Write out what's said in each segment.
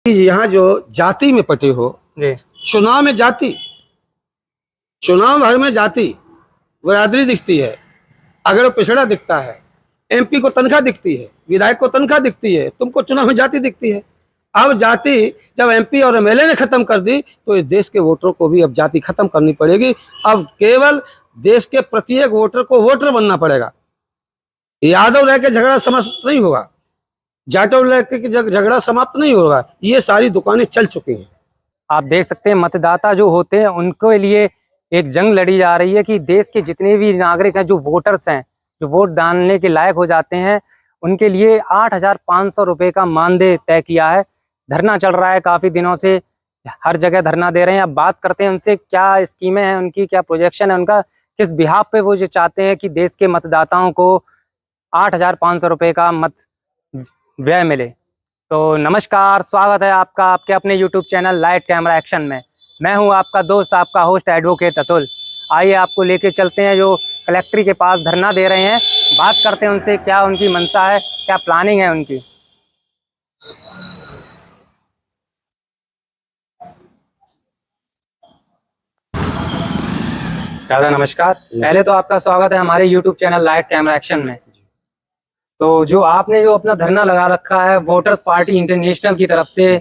यहाँ जो जाति में पटे हो, चुनाव में जाति, चुनाव भर में जाति बरादरी दिखती है। अगर वो पिछड़ा दिखता है, एमपी को तनख्वाह दिखती है, विधायक को तनख्वाह दिखती है, तुमको चुनाव में जाति दिखती है। अब जाति जब एमपी और एमएलए ने खत्म कर दी तो इस देश के वोटरों को भी अब जाति खत्म करनी पड़ेगी। अब केवल देश के प्रत्येक वोटर को वोटर बनना पड़ेगा। यादव रह के झगड़ा समाप्त नहीं होगा, जाटव रह के झगड़ा समाप्त नहीं होगा। ये सारी दुकानें चल चुकी हैं। आप देख सकते हैं मतदाता जो होते हैं उनके लिए एक जंग लड़ी जा रही है कि देश के जितने भी नागरिक हैं, जो वोटर्स हैं, जो वोट डालने के लायक हो जाते हैं, उनके लिए 8,500 रुपये का मानदेय तय किया है। धरना चल रहा है काफ़ी दिनों से, हर जगह धरना दे रहे हैं। अब बात करते हैं उनसे, क्या स्कीमें हैं उनकी, क्या प्रोजेक्शन है उनका, किस बिहाफ पे वो जो चाहते हैं कि देश के मतदाताओं को 8,500 रुपये का मत व्यय मिले। तो नमस्कार, स्वागत है आपका आपके अपने YouTube channel light camera action में। मैं हूं आपका दोस्त, आपका होस्ट एडवोकेट अतुल। आइए आपको लेके चलते हैं जो कलेक्ट्री के पास धरना दे रहे हैं, बात करते हैं उनसे, क्या उनकी मंशा है, क्या प्लानिंग है उनकी। दादा नमस्कार, पहले तो आपका स्वागत है हमारे YouTube channel light camera action में। तो जो आपने जो अपना धरना लगा रखा है वोटर्स पार्टी इंटरनेशनल की तरफ से,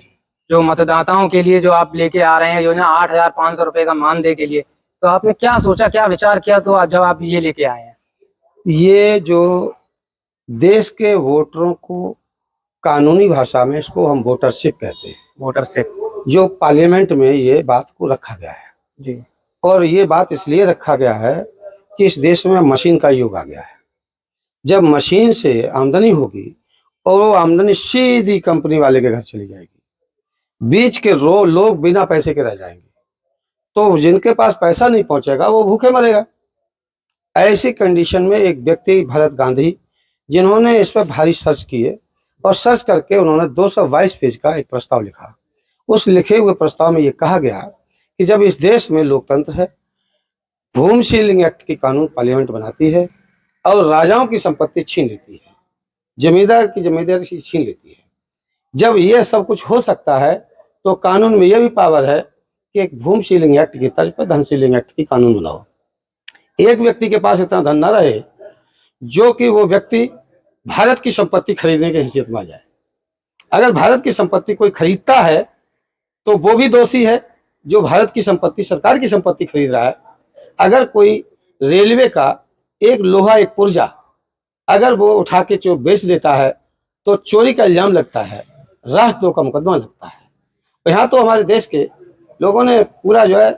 जो मतदाताओं के लिए जो आप लेके आ रहे हैं योजना 8,500 रुपये का मानदेय के लिए, तो आपने क्या सोचा, क्या विचार किया तो आज जब आप ये लेके आए हैं? ये जो देश के वोटरों को कानूनी भाषा में इसको हम वोटरशिप कहते हैं। वोटरशिप जो पार्लियामेंट में ये बात को रखा गया है जी, और ये बात इसलिए रखा गया है कि इस देश में मशीन का युग आ गया है। जब मशीन से आमदनी होगी और वो आमदनी सीधी कंपनी वाले के घर चली जाएगी, बीच के लोग बिना पैसे के रह जाएंगे। तो जिनके पास पैसा नहीं पहुंचेगा वो भूखे मरेगा। ऐसी कंडीशन में एक व्यक्ति भरत गांधी, जिन्होंने इस पर भारी सर्च किए और सर्च करके उन्होंने 222 पेज का एक प्रस्ताव लिखा। उस लिखे हुए प्रस्ताव में ये कहा गया कि जब इस देश में लोकतंत्र है, भूमि सीलिंग एक्ट की कानून पार्लियामेंट बनाती है और राजाओं की संपत्ति छीन लेती है, जमींदार की जमींदारी छीन लेती है। जब ये सब कुछ हो सकता है तो कानून में यह भी पावर है कि एक भूमि सीलिंग एक्ट की तर्ज पर धन सीलिंग एक्ट की कानून बनाओ। एक व्यक्ति के पास इतना धन न रहे जो कि वो व्यक्ति भारत की संपत्ति खरीदने की हैसियत में आ जाए। अगर भारत की संपत्ति कोई खरीदता है तो वो भी दोषी है जो भारत की संपत्ति, सरकार की संपत्ति खरीद रहा है। अगर कोई रेलवे का एक लोहा, एक पुर्जा अगर वो उठा के चोर बेच देता है तो चोरी का इल्जाम लगता है, राष्ट्रद्रोह का मुकदमा लगता है। तो यहाँ तो हमारे देश के लोगों ने पूरा जो है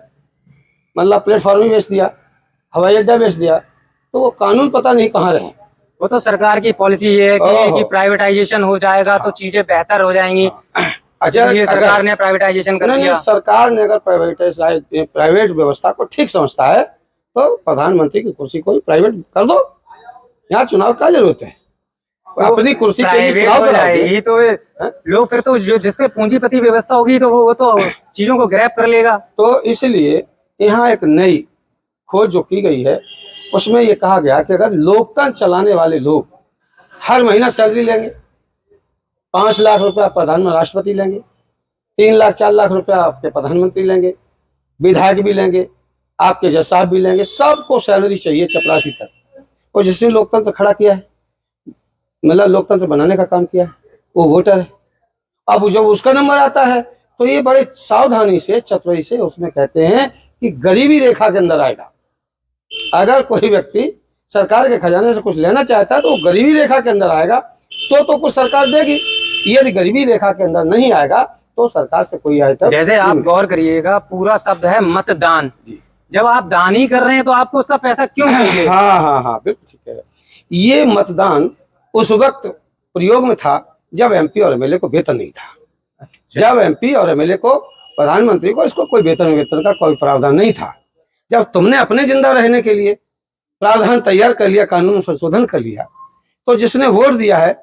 मतलब प्लेटफॉर्म ही बेच दिया, हवाई अड्डा बेच दिया, तो वो कानून पता नहीं कहाँ रहे। वो तो सरकार की पॉलिसी ये है कि प्राइवेटाइजेशन हो जाएगा तो चीजें बेहतर हो जाएंगी। अच्छा, ये सरकार ने प्राइवेटाइजेशन कर दिया। सरकार ने अगर प्राइवेट व्यवस्था को ठीक समझता है तो प्रधानमंत्री की कुर्सी को प्राइवेट कर दो। यहाँ चुनाव का जरूरत है, अपनी कुर्सी के लिए चुनाव कराओगे तो लोग फिर तो जिसपे पूंजीपति व्यवस्था होगी तो वो तो चीजों को ग्रैब कर लेगा। तो इसलिए यहाँ एक नई खोज जो की गई है उसमें ये कहा गया कि अगर लोकतंत्र चलाने वाले लोग हर महीना सैलरी लेंगे, 5 लाख रुपया प्रधानमंत्री राष्ट्रपति लेंगे, 3 लाख 4 लाख रुपया आपके प्रधानमंत्री लेंगे, विधायक भी लेंगे, आपके जज साहब भी लेंगे, सबको सैलरी चाहिए चपरासी तक। और जिसने लोकतंत्र खड़ा किया है, मतलब लोकतंत्र बनाने का काम किया है, वो वोटर है। अब जब उसका नंबर आता है तो ये बड़े सावधानी से, चतुराई से उसमें कहते हैं कि गरीबी रेखा के अंदर आएगा। अगर कोई व्यक्ति सरकार के खजाने से कुछ लेना चाहता है तो वो गरीबी रेखा के अंदर आएगा तो कुछ सरकार देगी। यदि गरीबी रेखा के अंदर नहीं आएगा तो सरकार से कोई आइटम। जैसे आप गौर करिएगा, पूरा शब्द है मतदान। जब आप दान ही कर रहे हैं तो आपको उसका पैसा क्यों मिले? हाँ, बिल्कुल ठीक है। ये मतदान उस वक्त प्रयोग में था जब एमपी और एमएलए को वेतन नहीं था। जब एमपी और एमएलए को, प्रधानमंत्री को, इसको कोई वेतन का कोई प्रावधान नहीं था। जब तुमने अपने जिंदा रहने के लिए प्रावधान तैयार कर लिया, कानून संशोधन कर लिया, तो जिसने वोट दिया है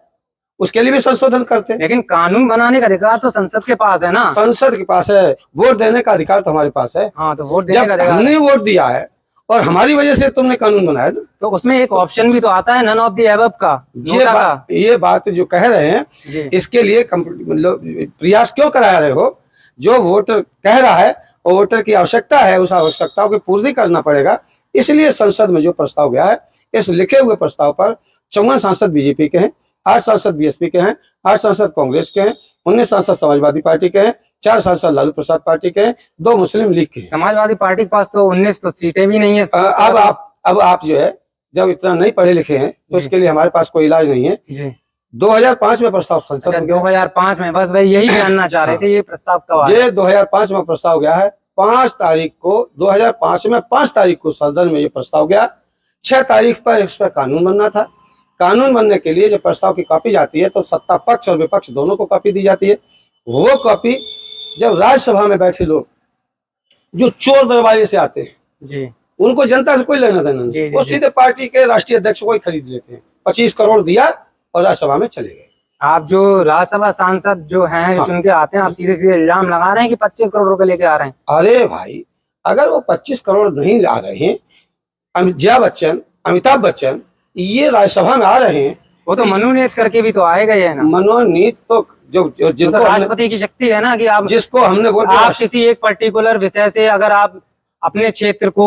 उसके लिए भी संशोधन करते। लेकिन कानून बनाने का अधिकार तो संसद के पास है ना। संसद के पास है, वोट देने का अधिकार तो हमारे पास है। हाँ, तो वोट देने का अधिकार, हमने वोट दिया है और हमारी वजह से तुमने कानून बनाया ना। तो उसमें एक ऑप्शन भी तो आता है नन ऑफ द एबव का, नोटा का। ये बात जो कह रहे हैं जी। इसके लिए मतलब प्रयास क्यों करा रहे हो? जो वोटर कह रहा है और वोटर की आवश्यकता है, उस आवश्यकताओं की पूर्ति करना पड़ेगा। इसलिए संसद में जो प्रस्ताव गया है, इस लिखे हुए प्रस्ताव पर 54 सांसद बीजेपी के हैं, 8 सांसद बीएसपी के हैं, 8 सांसद कांग्रेस के हैं, 19 सांसद समाजवादी पार्टी के हैं, 4 सांसद लालू प्रसाद पार्टी के हैं, 2 मुस्लिम लीग के हैं। समाजवादी पार्टी के पास तो 19 तो सीटें भी नहीं है। अब आप जो है जब इतना नहीं पढ़े लिखे हैं तो इसके लिए हमारे पास कोई इलाज नहीं है जी। 2005 में प्रस्ताव संसद में 2005 में, बस भाई यही जानना चाह रहे थे ये प्रस्ताव कब आया? ये 2005 में प्रस्ताव गया है। 5 तारीख को 2005 में 5 तारीख को सदन में ये प्रस्ताव गया। 6 तारीख पर इस पर कानून बनना था। कानून बनने के लिए जब प्रस्ताव की कॉपी जाती है तो सत्ता पक्ष और विपक्ष दोनों को कॉपी दी जाती है। वो कॉपी जब राज्यसभा में बैठे लोग जो चोर दरबारी से आते हैं जी, उनको जनता से कोई लेना देना नहीं, वो सीधे पार्टी के राष्ट्रीय अध्यक्ष को ही खरीद लेते हैं। 25 करोड़ दिया और राज्यसभा में चले गए। आप जो राज्यसभा सांसद जो हैं जो चुन के आते हैं, आप सीधे सीधे इल्जाम लगा रहे हैं कि 25 करोड़ रुपए लेके आ रहे हैं। अरे भाई, अगर वो 25 करोड़ नहीं ला रहे हैं, अमिताभ बच्चन ये राज्यसभा में आ रहे हैं, वो तो मनोनीत करके भी तो आएगा ये ना। मनोनीत तो जो जिनको तो राष्ट्रपति की शक्ति है ना कि आप जिसको हमने वोट आप किसी एक पर्टिकुलर विषय से अगर आप अपने क्षेत्र को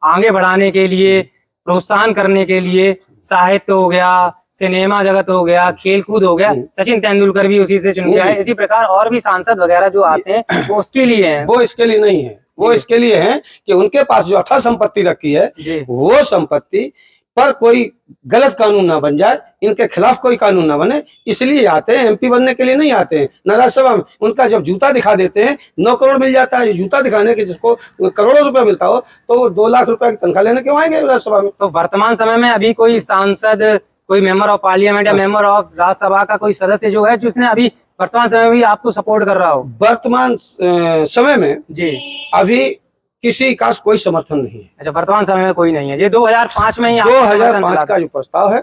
आगे बढ़ाने के लिए, प्रोत्साहन करने के लिए, साहित्य हो गया, सिनेमा जगत हो गया, खेलकूद हो गया, सचिन तेंदुलकर भी उसी से चुन के आए, इसी प्रकार और भी सांसद वगैरह जो आते हैं वो उसके लिए हैं। वो इसके लिए नहीं है, वो इसके लिए है कि उनके पास जो अथाह संपत्ति रखी है वो संपत्ति पर कोई गलत कानून ना बन जाए, इनके खिलाफ कोई कानून ना बने, इसलिए आते हैं। एमपी बनने के लिए नहीं आते हैं न राज्यसभा में। उनका जब जूता दिखा देते हैं 9 करोड़ मिल जाता है। जूता दिखाने के जिसको करोड़ों रुपए मिलता हो तो वो 2 लाख रुपए की तनख्वाह लेने क्यों आएंगे राज्यसभा में? तो वर्तमान समय में अभी कोई सांसद, कोई मेंबर ऑफ पार्लियामेंट या मेंबर ऑफ राज्यसभा का कोई सदस्य जो है जिसने अभी वर्तमान समय में भी आपको सपोर्ट कर रहा हो? वर्तमान समय में जी अभी किसी का कोई समर्थन नहीं है। अच्छा, वर्तमान समय में कोई नहीं है। ये 2005 में ही 2005 का जो प्रस्ताव है,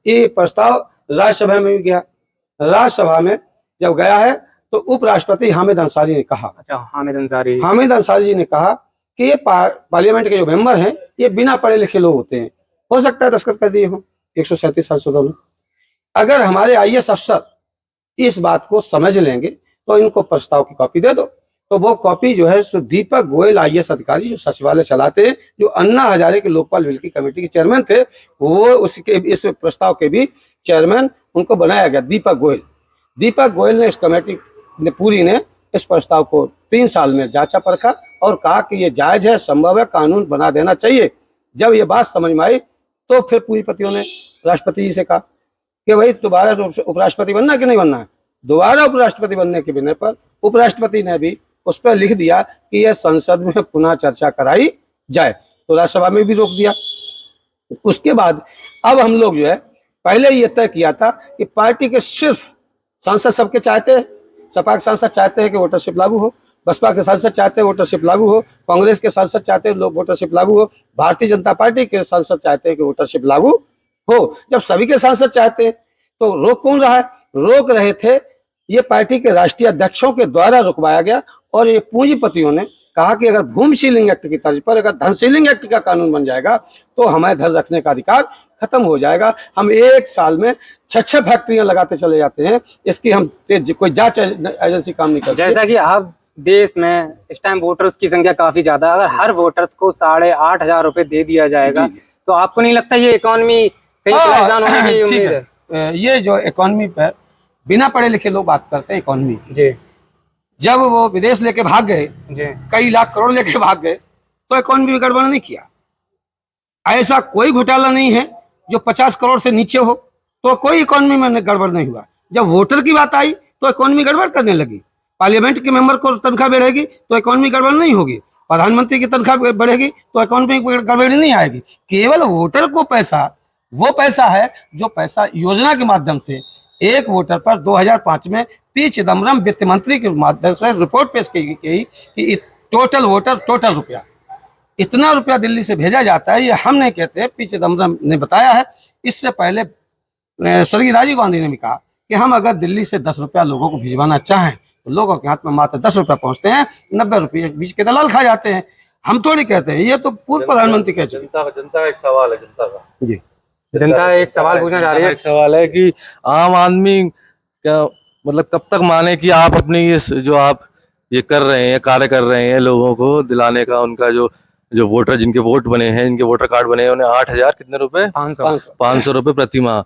ये प्रस्ताव राज्यसभा में भी गया। राज्यसभा में जब गया है तो उपराष्ट्रपति हामिद अंसारी ने कहा, अच्छा हामिद अंसारी जी ने कहा कि ये पार्लियामेंट के जो मेंबर हैं ये बिना पढ़े लिखे लोग होते हैं, हो सकता है दस्तखत कर दिए हो 137 सांसदों ने। अगर हमारे IAS अफसर इस बात को समझ लेंगे तो इनको प्रस्ताव की कॉपी दे दो। तो वो कॉपी जो है सो दीपक गोयल IAS अधिकारी जो सचिवालय चलाते हैं, जो अन्ना हजारे के लोकपाल बिल की कमेटी के चेयरमैन थे, वो उसके इस प्रस्ताव के भी चेयरमैन उनको बनाया गया, दीपक गोयल ने इस कमेटी ने पूरी ने इस प्रस्ताव को 3 साल में जांचा परखा और कहा कि ये जायज है, संभव है, कानून बना देना चाहिए। जब ये बात समझ में आई तो फिर पूंजीपतियों ने राष्ट्रपति जी से कहा कि भाई दोबारा उपराष्ट्रपति बनना है कि नहीं बनना है। दोबारा उपराष्ट्रपति बनने के बिना पर उपराष्ट्रपति ने भी उस पर लिख दिया कि यह संसद में पुनः चर्चा कराई जाए, तो राज्यसभा में भी रोक दिया। उसके बाद अब हम लोग जो है पहले ये तय किया था कि पार्टी के सिर्फ सांसद सबके चाहते हैं, सपा के सांसद चाहते हैं कि वोटरशिप लागू हो, बसपा के सांसद चाहते हैं वोटरशिप लागू हो, कांग्रेस के सांसद चाहते हैं लोग वोटरशिप लागू हो, भारतीय जनता पार्टी के सांसद चाहते हैं कि वोटरशिप लागू हो। जब सभी के सांसद चाहते हैं तो रोक कौन रहा है? रोक रहे थे ये पार्टी के राष्ट्रीय अध्यक्षों के द्वारा रुकवाया गया। और ये पूंजीपतियों ने कहा कि अगर भूमि सीलिंग एक्ट की तर्ज पर अगर धन सीलिंग एक्ट का कानून बन जाएगा तो हमें धन रखने का अधिकार खत्म हो जाएगा। हम 1 साल में 6 फैक्ट्रियां लगाते चले जाते हैं, इसकी हम कोई जांच एजेंसी काम नहीं करती। जैसा कि अब देश में इस टाइम वोटर्स की संख्या काफी ज्यादा, अगर हर वोटर्स को 8,500 रुपए दे दिया जाएगा तो आपको नहीं लगता ये इकोनॉमी कहीं परेशान होने की उम्मीद है? ये जो इकोनॉमी पर बिना पढ़े लिखे लोग बात करते हैं इकोनॉमी जी, जब वो विदेश लेके भाग गए, कई लाख करोड़ लेके भाग गए, तो इकोनॉमी में गड़बड़ नहीं किया। ऐसा कोई घोटाला नहीं है जो 50 करोड़ से नीचे हो, तो कोई इकोनॉमी में गड़बड़ नहीं हुआ। जब वोटर की बात आई तो इकोनॉमी गड़बड़ करने लगी। पार्लियामेंट के मेंबर को तनख्वाह बढ़ेगी तो इकोनॉमी गड़बड़ नहीं होगी, प्रधानमंत्री की तनख्वाह बढ़ेगी तो इकोनॉमी गड़बड़ी नहीं आएगी। केवल वोटर को पैसा, वो पैसा है जो पैसा योजना के माध्यम से एक वोटर पर 2005 में पी चिदम्बरम वित्त मंत्री के माध्यम से रिपोर्ट पेश की गई कि टोटल रुपया इतना रुपया दिल्ली से भेजा जाता है। ये हम नहीं कहते, पी चिदम्बरम ने बताया है। इससे पहले स्वर्गीय राजीव गांधी ने भी कहा कि हम अगर दिल्ली से 10 रुपया लोगों को भिजवाना चाहें तो लोगों के हाथ में मात्र 10 रुपया पहुंचते हैं, 90 रुपये बीच के दलाल खा जाते हैं। हम थोड़ी कहते हैं, ये तो पूर्व प्रधानमंत्री कह चुके। जनता का एक सवाल है, जनता का जी जनता एक सवाल पूछना चाह रही है। एक सवाल है कि आम आदमी क्या मतलब कब तक माने कि आप अपनी जो आप ये कर रहे हैं, कार्य कर रहे हैं लोगों को दिलाने का, उनका जो वोटर जिनके वोट बने हैं, जिनके वोटर कार्ड बने हैं, उन्हें 8,000 कितने रुपए 500 रुपए प्रति माह।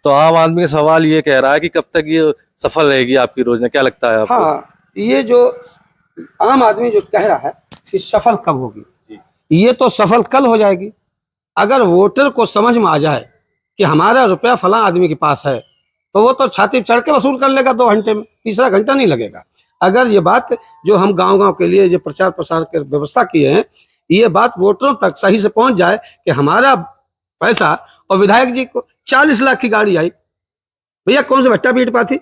तो आम आदमी का सवाल ये कह रहा है कि कब तक ये सफल रहेगी आपकी योजना, क्या लगता है आपको? हाँ, ये जो आम आदमी जो कह रहा है कि सफल कब होगी, ये तो सफल कल हो जाएगी। अगर वोटर को समझ में आ जाए कि हमारा रुपया फला आदमी के पास है, तो वो तो छाती चढ़ के वसूल कर लेगा 2 घंटे में, तीसरा घंटा नहीं लगेगा। अगर ये बात जो हम गांव-गांव के लिए जो प्रचार प्रसार की व्यवस्था किए हैं, ये बात वोटरों तक सही से पहुंच जाए कि हमारा पैसा, और विधायक जी को 40 लाख की गाड़ी आई, भैया कौन से भट्टा पीट पाती,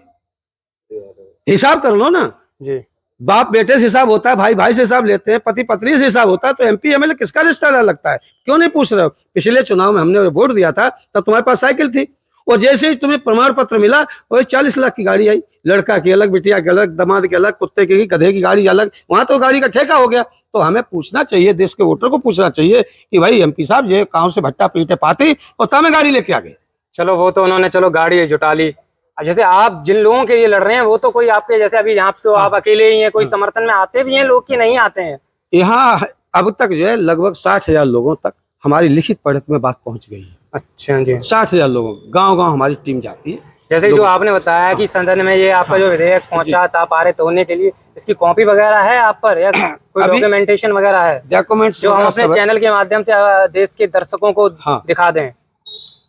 हिसाब कर लो ना जी। बाप बेटे से हिसाब होता है, भाई भाई से हिसाब लेते हैं, पति पत्नी से हिसाब होता है, तो एमपी एमएलए किसका रिश्ता लगता है? क्यों नहीं पूछ रहे हो? पिछले चुनाव में हमने वोट दिया था तब तुम्हारे पास साइकिल थी, और जैसे ही तुम्हें प्रमाण पत्र मिला वही 40 लाख की गाड़ी आई, लड़का की अलग, बिटिया की अलग, दामाद की अलग, कुत्ते की, गधे की गाड़ी अलग, वहां तो गाड़ी का ठेका हो गया। तो हमें पूछना चाहिए, देश के वोटर को पूछना चाहिए कि भाई एमपी साहब ये कहाँ से भट्टा पीटे पाती और तब में गाड़ी लेके आ गए। चलो वो तो उन्होंने चलो गाड़ी जुटा ली। अब जैसे आप जिन लोगों के लिए लड़ रहे हैं वो तो कोई आपके जैसे अभी यहाँ तो आप अकेले ही हैं, कोई समर्थन में आते भी हैं लोग कि नहीं आते हैं? यहाँ अब तक जो है लगभग 60,000 लोगों तक हमारी लिखित पढ़त में बात पहुंच गई है। अच्छा जी। 60,000 लोगों, गांव-गांव हमारी टीम जाती है। जैसे जो आपने बताया कि सदन में ये आपका जो विधेयक पहुंचा था पारित होने के लिए, इसकी कॉपी वगैरह है आप पर या कोई डॉक्यूमेंटेशन वगैरह है डॉक्यूमेंट्स जो हम अपने चैनल के माध्यम से देश के दर्शकों को दिखा दें?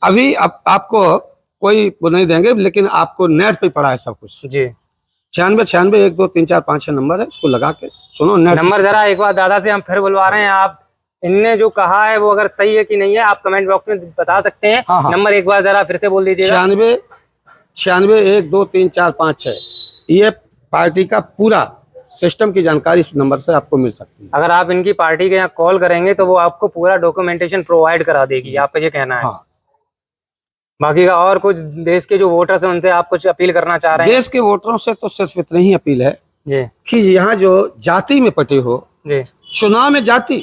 अभी आपको कोई वो नहीं देंगे, लेकिन आपको नेट पे पड़ा है सब कुछ जी। 96 1 2 3 4 5 6 नंबर है, उसको लगा के सुनो। नेट नंबर जरा एक बार दादा से हम फिर बुलवा रहे हैं, आप इनने जो कहा है वो अगर सही है कि नहीं है आप कमेंट बॉक्स में बता सकते हैं। हाँ। नंबर एक बार जरा फिर से बोल दीजिएगा। 96 1 2 3 4 5 6, ये पार्टी का पूरा सिस्टम की जानकारी इस नंबर से आपको मिल सकती है। अगर आप इनकी पार्टी के यहाँ कॉल करेंगे तो वो आपको पूरा डॉक्यूमेंटेशन प्रोवाइड करा देगी, आपका ये कहना है? हाँ। बाकी का और कुछ देश के जो वोटर्स हैं उनसे आप कुछ अपील करना चाह रहे हैं? देश के वोटरों से तो सिर्फ इतनी ही अपील है जी कि यहाँ जो जाति में पटे हो, जी, चुनाव में जाति,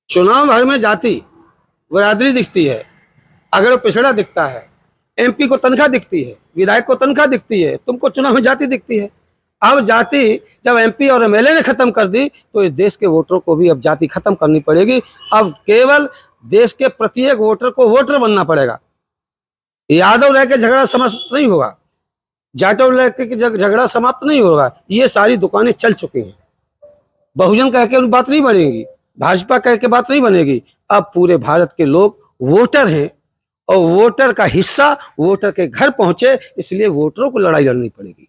चुनाव भर में जाति बरादरी दिखती है। अगर वो पिछड़ा दिखता है, एमपी को तनख्वाह दिखती है, विधायक को तनख्वाह दिखती है, तुमको चुनाव में जाति दिखती है। अब जाति जब एमपी और एमएलए ने खत्म कर दी तो इस देश के वोटरों को भी अब जाति खत्म करनी पड़ेगी। अब केवल देश के प्रत्येक वोटर को वोटर बनना पड़ेगा। यादव रह के झगड़ा समाप्त नहीं होगा, जाटव रह के झगड़ा समाप्त नहीं होगा। ये सारी दुकानें चल चुकी हैं। बहुजन कह के बात नहीं बनेगी, भाजपा कह के बात नहीं बनेगी। अब पूरे भारत के लोग वोटर हैं और वोटर का हिस्सा वोटर के घर पहुंचे, इसलिए वोटरों को लड़ाई लड़नी पड़ेगी।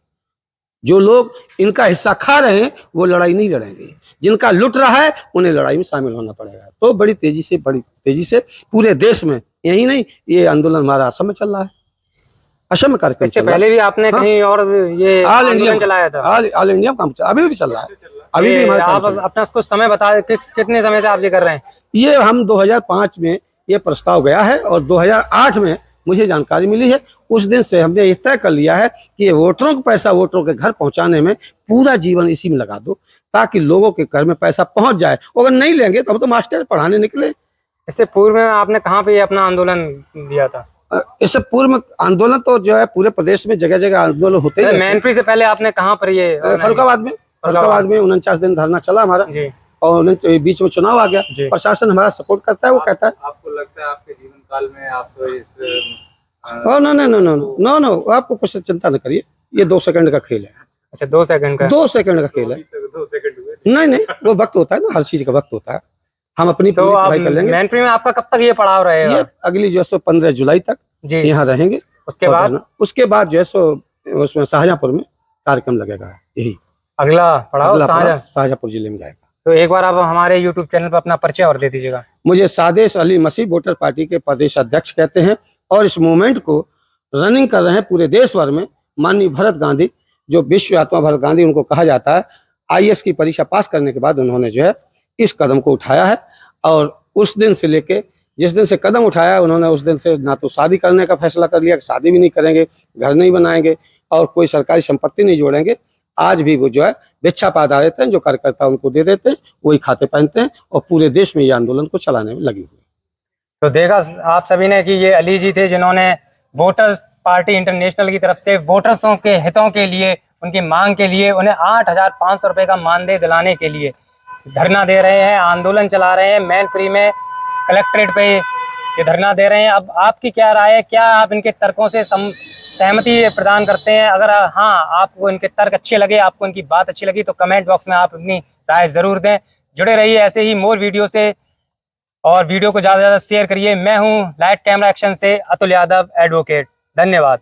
जो लोग इनका हिस्सा खा रहे हैं वो लड़ाई नहीं लड़ेंगे, जिनका लुट रहा है उन्हें लड़ाई में शामिल होना पड़ेगा। तो बड़ी तेजी से पूरे देश में, यही नहीं, ये आंदोलन हमारा असम में चल रहा है, असम में कार्यक्रम। इससे पहले भी आपने कहीं और ये आंदोलन चलाया था? ऑल इंडिया काम अभी भी चल रहा है, अभी भी हमारे आप अपना कुछ समय बता, कितने समय से आप ये कर रहे हैं? ये हम 2005 में ये प्रस्ताव गया है और 2008 में मुझे जानकारी मिली है। उस दिन से हमने ये तय कर लिया है कि ये वोटरों का पैसा वोटरों के घर पहुंचाने में पूरा जीवन इसी में लगा दो, ताकि लोगों के घर में पैसा पहुंच जाए। अगर नहीं लेंगे तो हम तो मास्टर पढ़ाने निकले। इससे पूर्व में आपने कहाँ पे अपना आंदोलन दिया था? इससे पूर्व में आंदोलन तो जो है पूरे प्रदेश में जगह जगह आंदोलन होते हैं। मैनपुरी से पहले आपने कहाँ पर ये? फरुखाबाद में 49 दिन धरना चला हमारा जी। और बीच में चुनाव आ गया, प्रशासन हमारा सपोर्ट करता है, वो कहता है। आपको लगता है आपके जीवन काल में आप इस नो, आपको कुछ चिंता न करिए, ये 2 सेकंड का खेल है। अच्छा, 2 सेकंड का? 2 सेकंड का खेल है। 2 सेकंड नहीं, वो वक्त होता है ना, हर चीज का वक्त होता है। हम अपनी तो पढ़ाई कर लेंगे। मैनपुरी में आपका कब तक ये पड़ाव रहेगा? ये अगली जो है 15 जुलाई तक यहाँ रहेंगे। उसके बाद जो है उसमें शाहजहाँपुर में कार्यक्रम लगेगा। यही अगला पड़ाव शाहजहाँपुर जिले में जाएगा। तो एक बार आप हमारे YouTube चैनल पर अपना परिचय और दे दीजिएगा। मुझे सादेश अली मसीह वोटर पार्टी के प्रदेश अध्यक्ष कहते हैं और इस मूवमेंट को रनिंग कर रहे हैं पूरे देश भर में। माननीय भरत गांधी, जो विश्व आत्मा भरत गांधी उनको कहा जाता है, IAS की परीक्षा पास करने के बाद उन्होंने जो है इस कदम को उठाया है। और उस दिन से लेके जिस दिन से कदम उठाया उन्होंने, उस दिन से ना तो शादी करने का फैसला कर लिया, शादी भी नहीं करेंगे, घर नहीं बनाएंगे और कोई सरकारी संपत्ति नहीं जोड़ेंगे। आज भी वो जो है भिक्षा पा देते हैं, जो कार्यकर्ता उनको दे देते हैं, वही खाते पहनते हैं और पूरे देश में ये आंदोलन को चलाने में लगी हुई। तो देखा आप सभी ने कि ये अली जी थे जिन्होंने वोटर्स पार्टी इंटरनेशनल की तरफ से वोटर्सों के हितों के लिए, उनकी मांग के लिए, उन्हें 8,500 रुपये का मानदेय दिलाने के लिए धरना दे रहे हैं, आंदोलन चला रहे हैं। मैनपुरी में कलेक्ट्रेट पे ये धरना दे रहे हैं। अब आपकी क्या राय है? क्या आप इनके तर्कों से सहमति प्रदान करते हैं? अगर हाँ, आपको इनके तर्क अच्छे लगे, आपको इनकी बात अच्छी लगी, तो कमेंट बॉक्स में आप अपनी राय ज़रूर दें। जुड़े रहिए ऐसे ही मोर वीडियो से और वीडियो को ज़्यादा से ज़्यादा शेयर करिए। मैं हूँ लाइट कैमरा एक्शन से अतुल यादव, एडवोकेट। धन्यवाद।